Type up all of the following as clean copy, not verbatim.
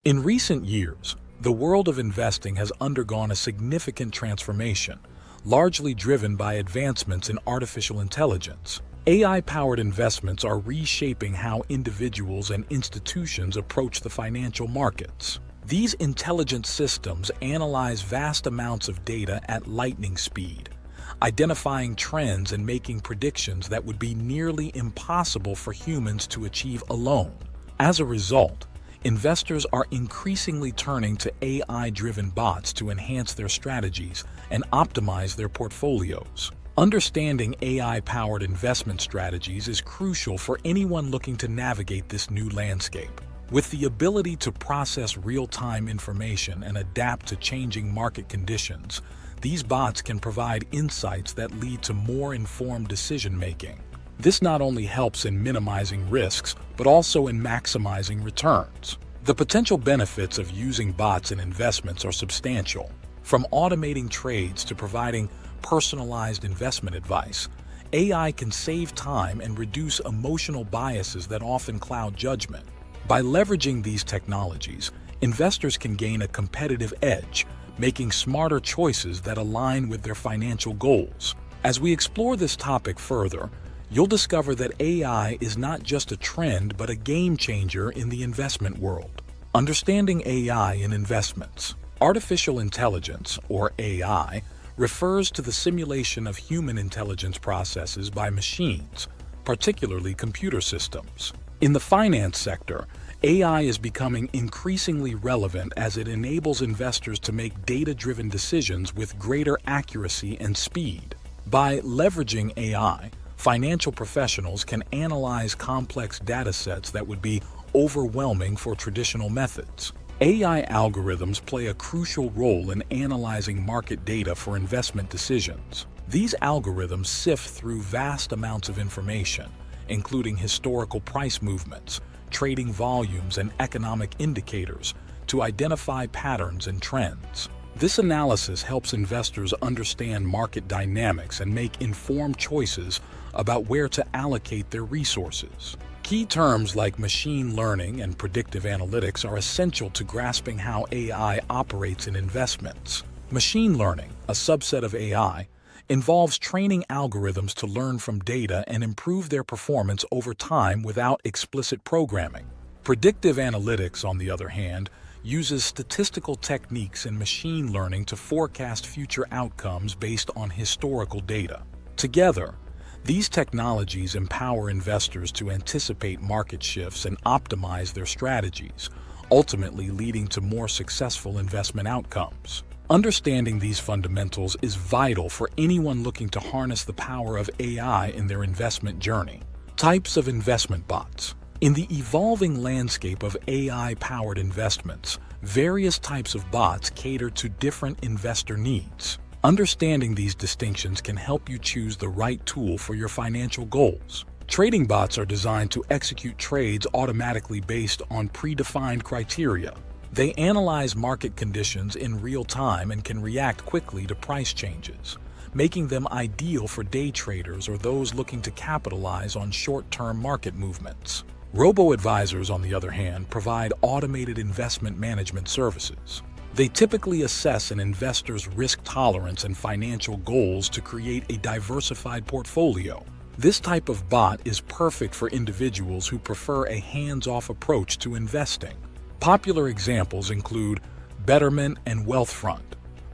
In recent years, the world of investing has undergone a significant transformation, largely driven by advancements in artificial intelligence. AI-powered investments are reshaping how individuals and institutions approach the financial markets. These intelligent systems analyze vast amounts of data at lightning speed, identifying trends and making predictions that would be nearly impossible for humans to achieve alone. As a result, investors are increasingly turning to AI-driven bots to enhance their strategies and optimize their portfolios. Understanding AI-powered investment strategies is crucial for anyone looking to navigate this new landscape. With the ability to process real-time information and adapt to changing market conditions, these bots can provide insights that lead to more informed decision-making. This not only helps in minimizing risks, but also in maximizing returns. The potential benefits of using bots in investments are substantial. From automating trades to providing personalized investment advice, AI can save time and reduce emotional biases that often cloud judgment. By leveraging these technologies, investors can gain a competitive edge, making smarter choices that align with their financial goals. As we explore this topic further, you'll discover that AI is not just a trend but a game changer in the investment world. Understanding AI in investments. Artificial intelligence, or AI, refers to the simulation of human intelligence processes by machines, particularly computer systems. In the finance sector, AI is becoming increasingly relevant as it enables investors to make data-driven decisions with greater accuracy and speed. By leveraging AI, financial professionals can analyze complex data sets that would be overwhelming for traditional methods. AI algorithms play a crucial role in analyzing market data for investment decisions. These algorithms sift through vast amounts of information, including historical price movements, trading volumes, and economic indicators, to identify patterns and trends. This analysis helps investors understand market dynamics and make informed choices about where to allocate their resources. Key terms like machine learning and predictive analytics are essential to grasping how AI operates in investments. Machine learning, a subset of AI, involves training algorithms to learn from data and improve their performance over time without explicit programming. Predictive analytics, on the other hand, uses statistical techniques in machine learning to forecast future outcomes based on historical data. Together, these technologies empower investors to anticipate market shifts and optimize their strategies, ultimately leading to more successful investment outcomes. Understanding these fundamentals is vital for anyone looking to harness the power of AI in their investment journey. Types of investment bots. In the evolving landscape of AI-powered investments, various types of bots cater to different investor needs. Understanding these distinctions can help you choose the right tool for your financial goals. Trading bots are designed to execute trades automatically based on predefined criteria. They analyze market conditions in real time and can react quickly to price changes, making them ideal for day traders or those looking to capitalize on short-term market movements. Robo-Advisors, on the other hand, provide automated investment management services. They typically assess an investor's risk tolerance and financial goals to create a diversified portfolio. This type of bot is perfect for individuals who prefer a hands-off approach to investing. Popular examples include Betterment and Wealthfront,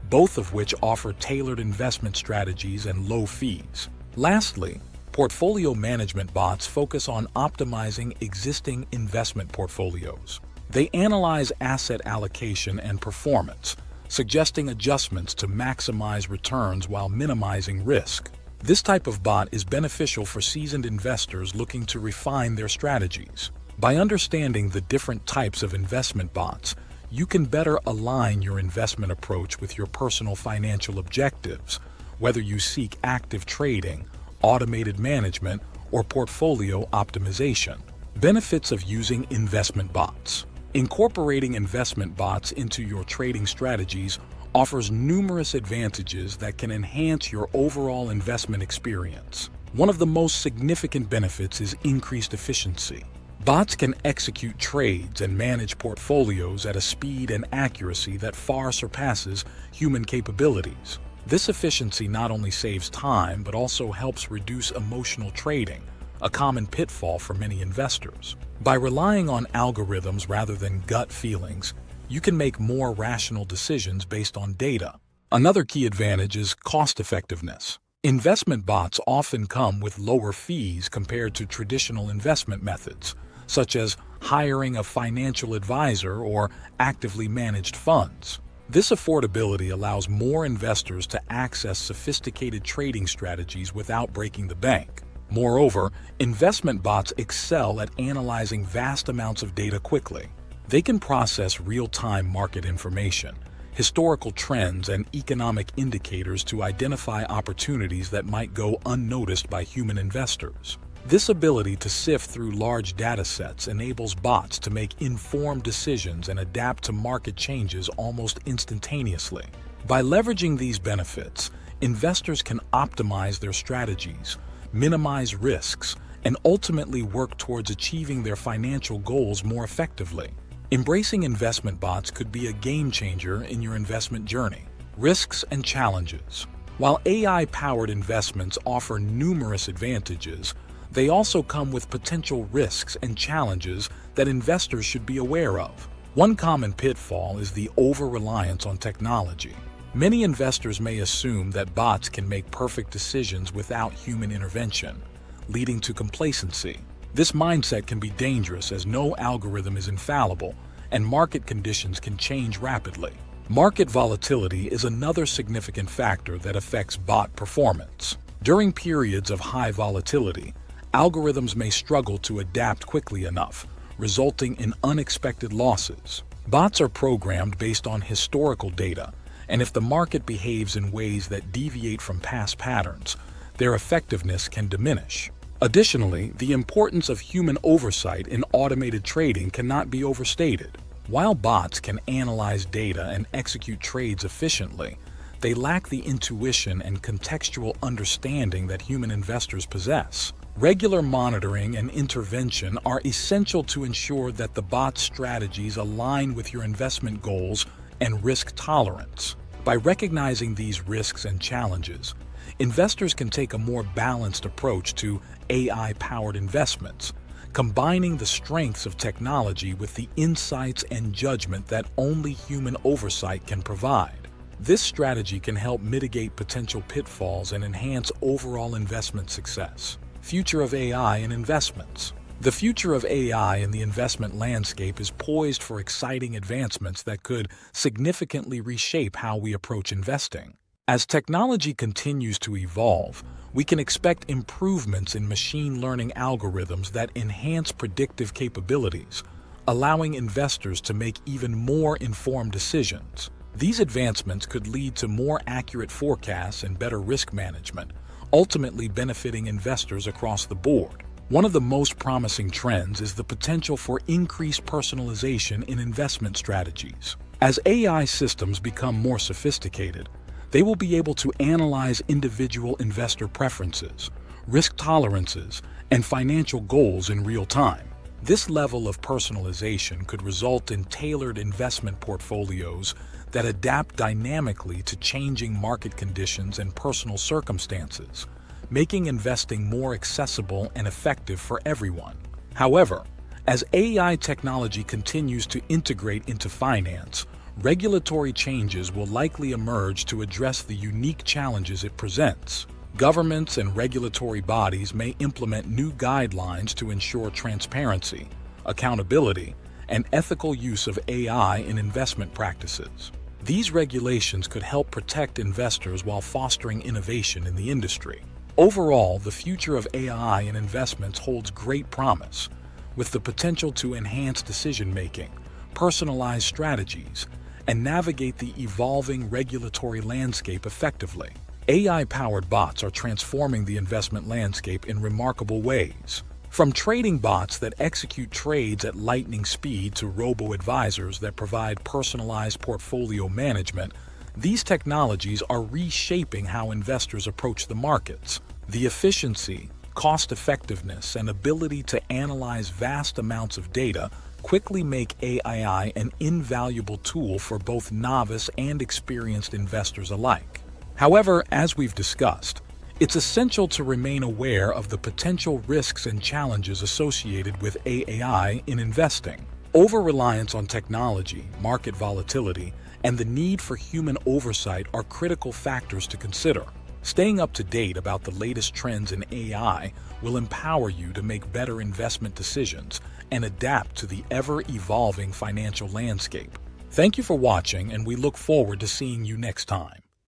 both of which offer tailored investment strategies and low fees. Lastly, portfolio management bots focus on optimizing existing investment portfolios. They analyze asset allocation and performance, suggesting adjustments to maximize returns while minimizing risk. This type of bot is beneficial for seasoned investors looking to refine their strategies. By understanding the different types of investment bots, you can better align your investment approach with your personal financial objectives, whether you seek active trading, automated management, or portfolio optimization. Benefits of using investment bots. Incorporating investment bots into your trading strategies offers numerous advantages that can enhance your overall investment experience. One of the most significant benefits is increased efficiency. Bots can execute trades and manage portfolios at a speed and accuracy that far surpasses human capabilities. This efficiency not only saves time but also helps reduce emotional trading, a common pitfall for many investors. By relying on algorithms rather than gut feelings, you can make more rational decisions based on data. Another key advantage is cost-effectiveness. Investment bots often come with lower fees compared to traditional investment methods, such as hiring a financial advisor or actively managed funds. This affordability allows more investors to access sophisticated trading strategies without breaking the bank. Moreover, investment bots excel at analyzing vast amounts of data quickly. They can process real-time market information, historical trends, and economic indicators to identify opportunities that might go unnoticed by human investors. This ability to sift through large data sets enables bots to make informed decisions and adapt to market changes almost instantaneously. By leveraging these benefits, investors can optimize their strategies, minimize risks, and ultimately work towards achieving their financial goals more effectively. Embracing investment bots could be a game changer in your investment journey. Risks and challenges. While AI-powered investments offer numerous advantages, they also come with potential risks and challenges that investors should be aware of. One common pitfall is the over-reliance on technology. Many investors may assume that bots can make perfect decisions without human intervention, leading to complacency. This mindset can be dangerous as no algorithm is infallible, and market conditions can change rapidly. Market volatility is another significant factor that affects bot performance. During periods of high volatility, algorithms may struggle to adapt quickly enough, resulting in unexpected losses. Bots are programmed based on historical data, and if the market behaves in ways that deviate from past patterns, their effectiveness can diminish. Additionally, the importance of human oversight in automated trading cannot be overstated. While bots can analyze data and execute trades efficiently, they lack the intuition and contextual understanding that human investors possess. Regular monitoring and intervention are essential to ensure that the bot's strategies align with your investment goals and risk tolerance. By recognizing these risks and challenges, investors can take a more balanced approach to AI-powered investments, combining the strengths of technology with the insights and judgment that only human oversight can provide. This strategy can help mitigate potential pitfalls and enhance overall investment success. Future of AI in investments. The future of AI in the investment landscape is poised for exciting advancements that could significantly reshape how we approach investing. As technology continues to evolve, we can expect improvements in machine learning algorithms that enhance predictive capabilities, allowing investors to make even more informed decisions. These advancements could lead to more accurate forecasts and better risk management, ultimately benefiting investors across the board. One of the most promising trends is the potential for increased personalization in investment strategies. As AI systems become more sophisticated, they will be able to analyze individual investor preferences, risk tolerances, and financial goals in real time. This level of personalization could result in tailored investment portfolios that adapt dynamically to changing market conditions and personal circumstances, making investing more accessible and effective for everyone. However, as AI technology continues to integrate into finance, regulatory changes will likely emerge to address the unique challenges it presents. Governments and regulatory bodies may implement new guidelines to ensure transparency, accountability, and ethical use of AI in investment practices. These regulations could help protect investors while fostering innovation in the industry. Overall, the future of AI in investments holds great promise, with the potential to enhance decision-making, personalize strategies, and navigate the evolving regulatory landscape effectively. AI-powered bots are transforming the investment landscape in remarkable ways. From trading bots that execute trades at lightning speed to robo-advisors that provide personalized portfolio management, these technologies are reshaping how investors approach the markets. The efficiency, cost effectiveness, and ability to analyze vast amounts of data quickly make AI an invaluable tool for both novice and experienced investors alike. However, as we've discussed, it's essential to remain aware of the potential risks and challenges associated with AI in investing. Over-reliance on technology, market volatility, and the need for human oversight are critical factors to consider. Staying up to date about the latest trends in AI will empower you to make better investment decisions and adapt to the ever-evolving financial landscape. Thank you for watching, and we look forward to seeing you next time.